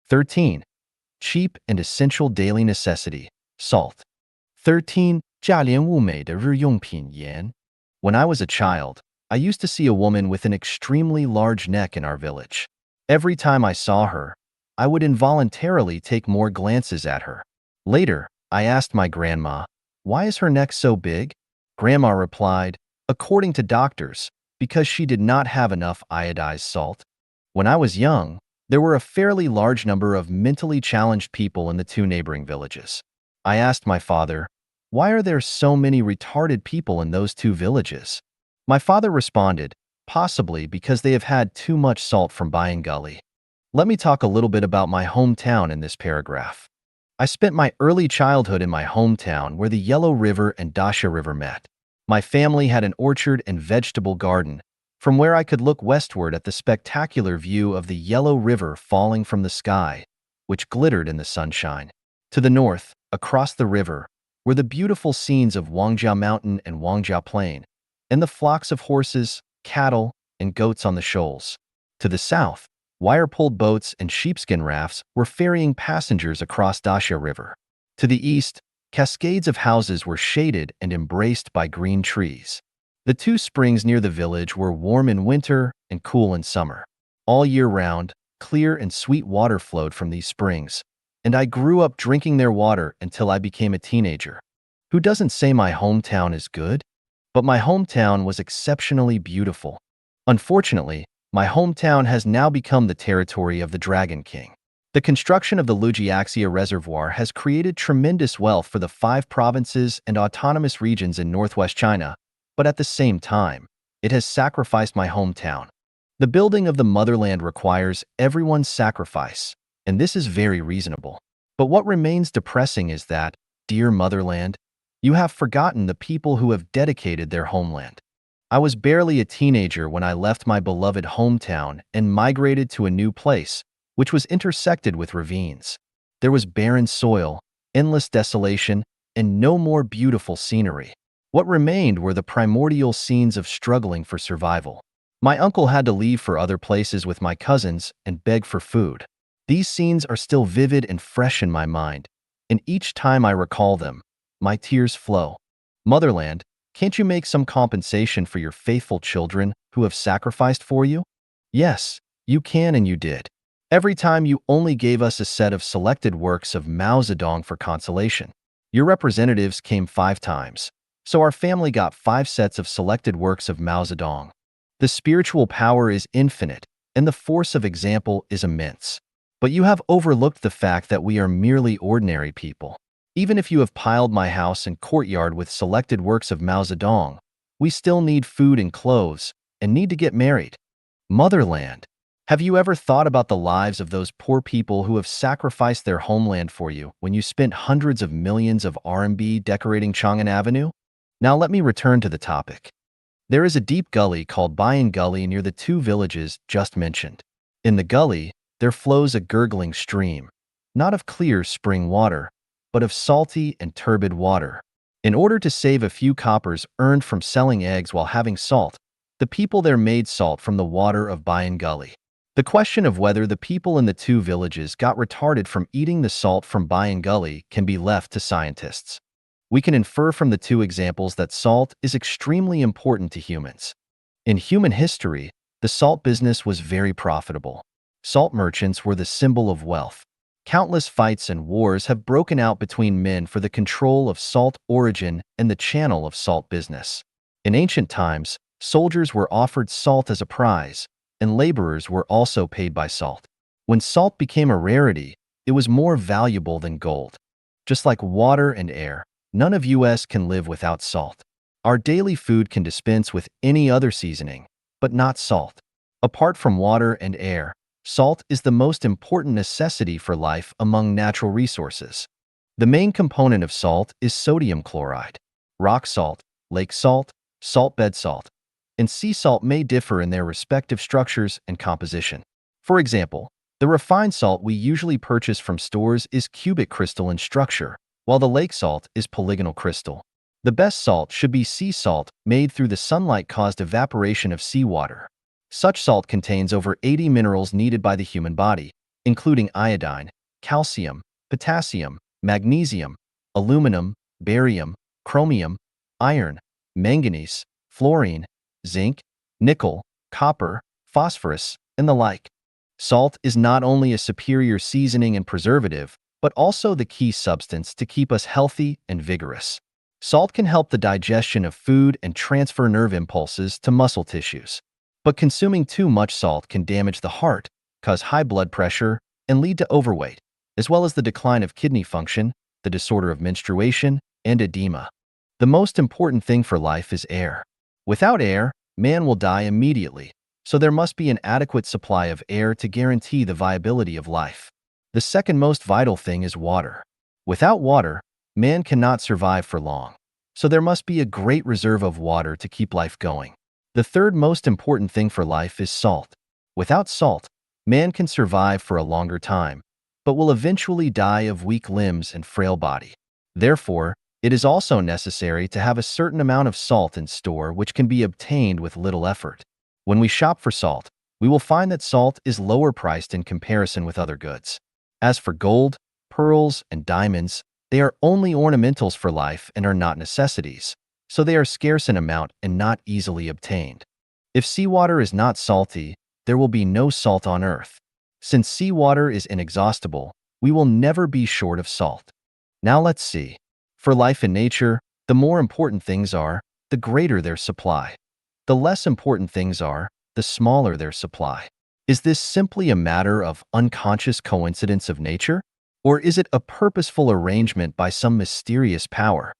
13. Cheap and essential daily necessity, salt. 13. 价廉物美的日用品盐. When I was a child, I used to see a woman with an extremely large neck in our village. Every time I saw her, I would involuntarily take more glances at her. Later, I asked my grandma, "Why is her neck so big?" Grandma replied, "According to doctors, because she did not have enough iodized salt." When I was young, there were a fairly large number of mentally challenged people in the two neighboring villages. I asked my father, "Why are there so many retarded people in those two villages?" My father responded, "Possibly because they have had too much salt from Bayan Gully." Let me talk a little bit about my hometown in this paragraph. I spent my early childhood in my hometown where the Yellow River and Dasha River met. My family had an orchard and vegetable garden, from where I could look westward at the spectacular view of the Yellow River falling from the sky, which glittered in the sunshine. To the north, across the river, were the beautiful scenes of Wangjia Mountain and Wangjia Plain, and the flocks of horses, cattle, and goats on the shoals. To the south, wire-pulled boats and sheepskin rafts were ferrying passengers across Dasha River. To the east, cascades of houses were shaded and embraced by green trees. The two springs near the village were warm in winter and cool in summer. All year round, clear and sweet water flowed from these springs, and I grew up drinking their water until I became a teenager. Who doesn't say my hometown is good? But my hometown was exceptionally beautiful. Unfortunately, my hometown has now become the territory of the Dragon King. The construction of the Lujiaxia Reservoir has created tremendous wealth for the 5 provinces and autonomous regions in northwest China, but at the same time, it has sacrificed my hometown. The building of the motherland requires everyone's sacrifice, and this is very reasonable. But what remains depressing is that, dear motherland, you have forgotten the people who have dedicated their homeland. I was barely a teenager when I left my beloved hometown and migrated to a new place, which was intersected with ravines. There was barren soil, endless desolation, and no more beautiful scenery. What remained were the primordial scenes of struggling for survival. My uncle had to leave for other places with my cousins and beg for food. These scenes are still vivid and fresh in my mind, and each time I recall them, my tears flow. Motherland, can't you make some compensation for your faithful children who have sacrificed for you? Yes, you can, and you did. Every time you only gave us a set of selected works of Mao Zedong for consolation. Your representatives came 5 times, so our family got 5 sets of selected works of Mao Zedong. The spiritual power is infinite, and the force of example is immense. But you have overlooked the fact that we are merely ordinary people. Even if you have piled my house and courtyard with selected works of Mao Zedong, we still need food and clothes, and need to get married. Motherland, have you ever thought about the lives of those poor people who have sacrificed their homeland for you when you spent hundreds of millions of RMB decorating Chang'an Avenue? Now let me return to the topic. There is a deep gully called Bayan Gully near the 2 villages just mentioned. In the gully, there flows a gurgling stream, not of clear spring water, but of salty and turbid water. In order to save a few coppers earned from selling eggs while having salt, the people there made salt from the water of Bayan Gully. The question of whether the people in the 2 villages got retarded from eating the salt from Bayan Gully can be left to scientists. We can infer from the 2 examples that salt is extremely important to humans. In human history, the salt business was very profitable. Salt merchants were the symbol of wealth. Countless fights and wars have broken out between men for the control of salt origin and the channel of salt business. In ancient times, soldiers were offered salt as a prize, and laborers were also paid by salt. When salt became a rarity, it was more valuable than gold. Just like water and air, none of us can live without salt. Our daily food can dispense with any other seasoning, but not salt. Apart from water and air, salt is the most important necessity for life among natural resources. The main component of salt is sodium chloride. Rock salt, lake salt, salt bed salt, and sea salt may differ in their respective structures and composition. For example, the refined salt we usually purchase from stores is cubic crystalline structure, while the lake salt is polygonal crystal. The best salt should be sea salt made through the sunlight-caused evaporation of seawater. Such salt contains over 80 minerals needed by the human body, including iodine, calcium, potassium, magnesium, aluminum, barium, chromium, iron, manganese, fluorine, zinc, nickel, copper, phosphorus, and the like. Salt is not only a superior seasoning and preservative, but also the key substance to keep us healthy and vigorous. Salt can help the digestion of food and transfer nerve impulses to muscle tissues. But consuming too much salt can damage the heart, cause high blood pressure, and lead to overweight, as well as the decline of kidney function, the disorder of menstruation, and edema. The most important thing for life is air. Without air, man will die immediately, so there must be an adequate supply of air to guarantee the viability of life. The second most vital thing is water. Without water, man cannot survive for long, so there must be a great reserve of water to keep life going. The third most important thing for life is salt. Without salt, man can survive for a longer time, but will eventually die of weak limbs and frail body. Therefore, it is also necessary to have a certain amount of salt in store which can be obtained with little effort. When we shop for salt, we will find that salt is lower priced in comparison with other goods. As for gold, pearls, and diamonds, they are only ornamentals for life and are not necessities, so they are scarce in amount and not easily obtained. If seawater is not salty, there will be no salt on earth. Since seawater is inexhaustible, we will never be short of salt. Now let's see. For life in nature, the more important things are, the greater their supply. The less important things are, the smaller their supply. Is this simply a matter of unconscious coincidence of nature? Or is it a purposeful arrangement by some mysterious power?